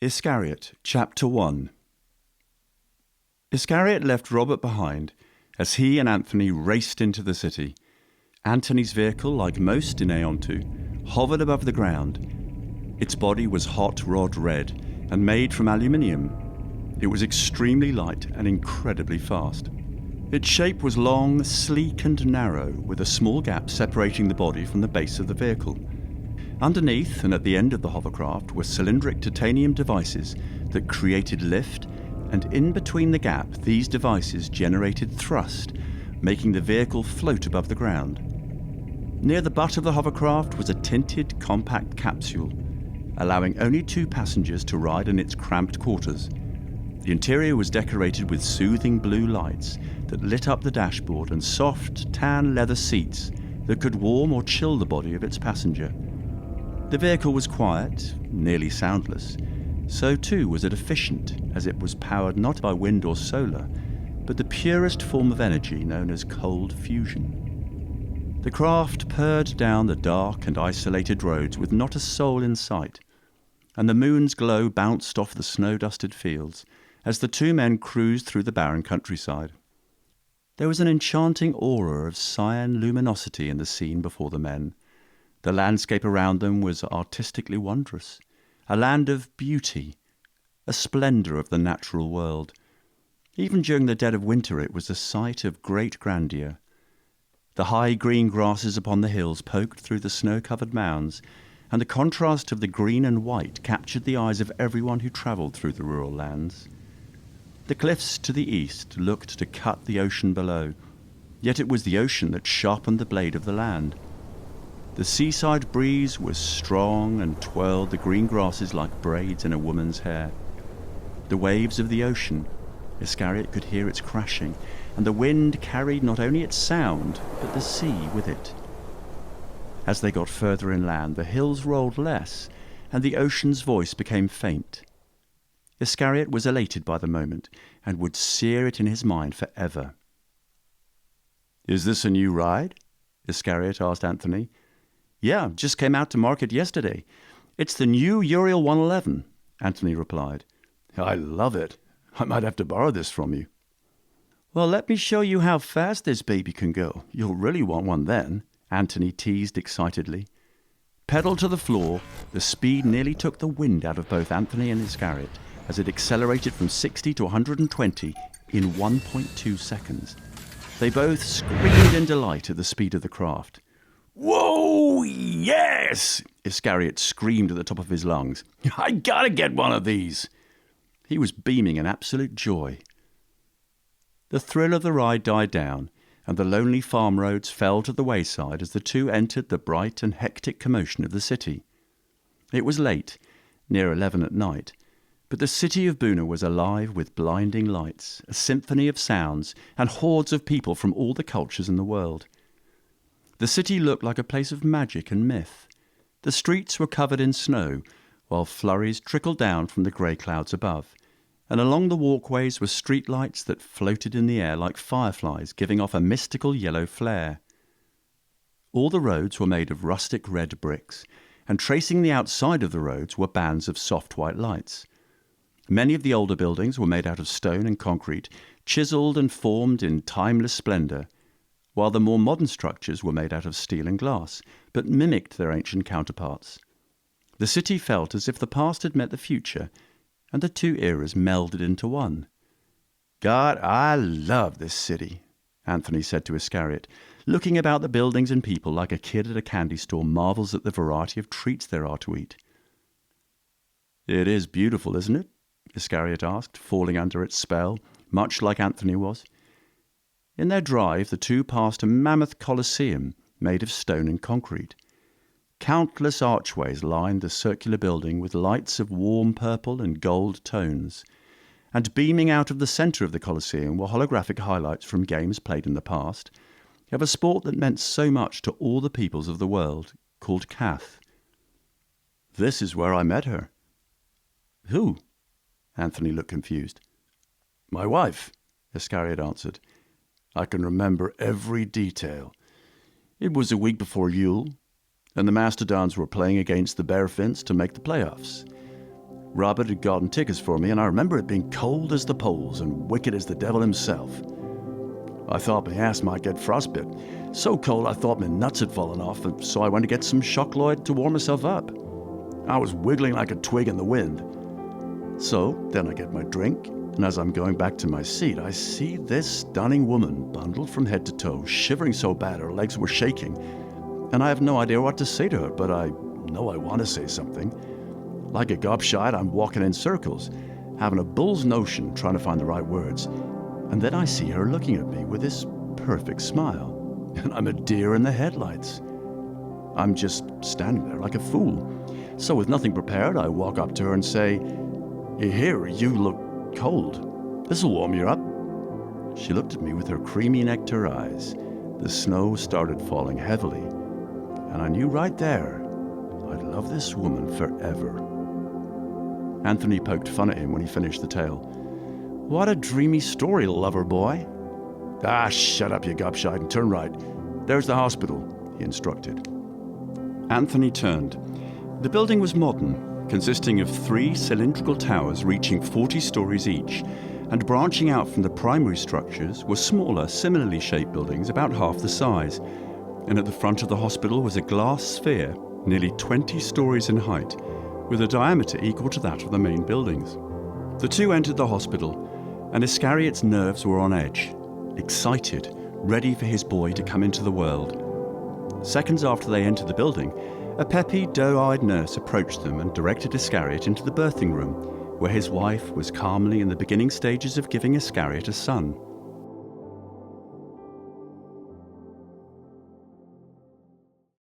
Iscariot Chapter One. Iscariot left Robert behind as he and Antony raced into the city. Antony's vehicle, like most in Aeon II, hovered above the ground. Its body was hot rod red and made from aluminium. It was extremely light and incredibly fast. Its shape was long, sleek and narrow, with a small gap separating the body from the base of the vehicle. Underneath and at the end of the hovercraft were cylindric titanium devices that created lift, and in between the gap these devices generated thrust, making the vehicle float above the ground. Near the butt of the hovercraft was a tinted compact capsule, allowing only 2 passengers to ride in its cramped quarters. The interior was decorated with soothing blue lights that lit up the dashboard and soft tan leather seats that could warm or chill the body of its passenger. The vehicle was quiet, nearly soundless. So too was it efficient, as it was powered not by wind or solar, but the purest form of energy known as cold fusion. The craft purred down the dark and isolated roads with not a soul in sight, and the moon's glow bounced off the snow-dusted fields as the 2 men cruised through the barren countryside. There was an enchanting aura of cyan luminosity in the scene before the men. The landscape around them was artistically wondrous, a land of beauty, a splendour of the natural world. Even during the dead of winter it was a sight of great grandeur. The high green grasses upon the hills poked through the snow-covered mounds, and the contrast of the green and white captured the eyes of everyone who travelled through the rural lands. The cliffs to the east looked to cut the ocean below, yet it was the ocean that sharpened the blade of the land. The seaside breeze was strong and twirled the green grasses like braids in a woman's hair. The waves of the ocean, Iscariot could hear its crashing, and the wind carried not only its sound, but the sea with it. As they got further inland, the hills rolled less, and the ocean's voice became faint. Iscariot was elated by the moment, and would sear it in his mind forever. "Is this a new ride?" Iscariot asked Antony. "Yeah, just came out to market yesterday. It's the new Uriel 111, Antony replied. "I love it. I might have to borrow this from you." "Well, let me show you how fast this baby can go. You'll really want one then," Antony teased excitedly. Pedal to the floor, the speed nearly took the wind out of both Antony and Iscariot as it accelerated from 60 to 120 in 1.2 seconds. They both screamed in delight at the speed of the craft. "Whoa, yes!" Iscariot screamed at the top of his lungs. "I gotta get one of these!" He was beaming in absolute joy. The thrill of the ride died down, and the lonely farm roads fell to the wayside as the 2 entered the bright and hectic commotion of the city. It was late, near 11 at night, but the city of Buna was alive with blinding lights, a symphony of sounds, and hordes of people from all the cultures in the world. The city looked like a place of magic and myth. The streets were covered in snow, while flurries trickled down from the grey clouds above, and along the walkways were street lights that floated in the air like fireflies, giving off a mystical yellow flare. All the roads were made of rustic red bricks, and tracing the outside of the roads were bands of soft white lights. Many of the older buildings were made out of stone and concrete, chiselled and formed in timeless splendour, while the more modern structures were made out of steel and glass, but mimicked their ancient counterparts. The city felt as if the past had met the future, and the 2 eras melded into one. "God, I love this city," Antony said to Iscariot, looking about the buildings and people like a kid at a candy store marvels at the variety of treats there are to eat. "It is beautiful, isn't it?" Iscariot asked, falling under its spell, much like Antony was. In their drive, the 2 passed a mammoth colosseum made of stone and concrete. Countless archways lined the circular building with lights of warm purple and gold tones, and beaming out of the centre of the colosseum were holographic highlights from games played in the past, of a sport that meant so much to all the peoples of the world, called Cath. "This is where I met her." "Who?" Antony looked confused. "My wife," Iscariot answered. "I can remember every detail. It was a week before Yule, and the Mastodons were playing against the Bearfins to make the playoffs. Robert had gotten tickets for me, and I remember it being cold as the poles and wicked as the devil himself. I thought my ass might get frostbit. So cold I thought my nuts had fallen off, and so I went to get some Shockloid to warm myself up. I was wiggling like a twig in the wind. So then I get my drink, and as I'm going back to my seat, I see this stunning woman bundled from head to toe, shivering so bad her legs were shaking. And I have no idea what to say to her, but I know I want to say something. Like a gobshite, I'm walking in circles, having a bull's notion, trying to find the right words. And then I see her looking at me with this perfect smile. And I'm a deer in the headlights. I'm just standing there like a fool. So with nothing prepared, I walk up to her and say, "Here, you look cold. This'll warm you up." She looked at me with her creamy nectar eyes. The snow started falling heavily. And I knew right there, I'd love this woman forever. Anthony poked fun at him when he finished the tale. "What a dreamy story, lover boy." "Ah, shut up, you gobshite, and turn right. There's the hospital," he instructed. Anthony turned. The building was modern, consisting of 3 cylindrical towers reaching 40 stories each, and branching out from the primary structures were smaller, similarly shaped buildings about half the size. And at the front of the hospital was a glass sphere, nearly 20 stories in height, with a diameter equal to that of the main buildings. The two entered the hospital, and Iscariot's nerves were on edge, excited, ready for his boy to come into the world. Seconds after they entered the building, a peppy, doe-eyed nurse approached them and directed Iscariot into the birthing room, where his wife was calmly in the beginning stages of giving Iscariot a son.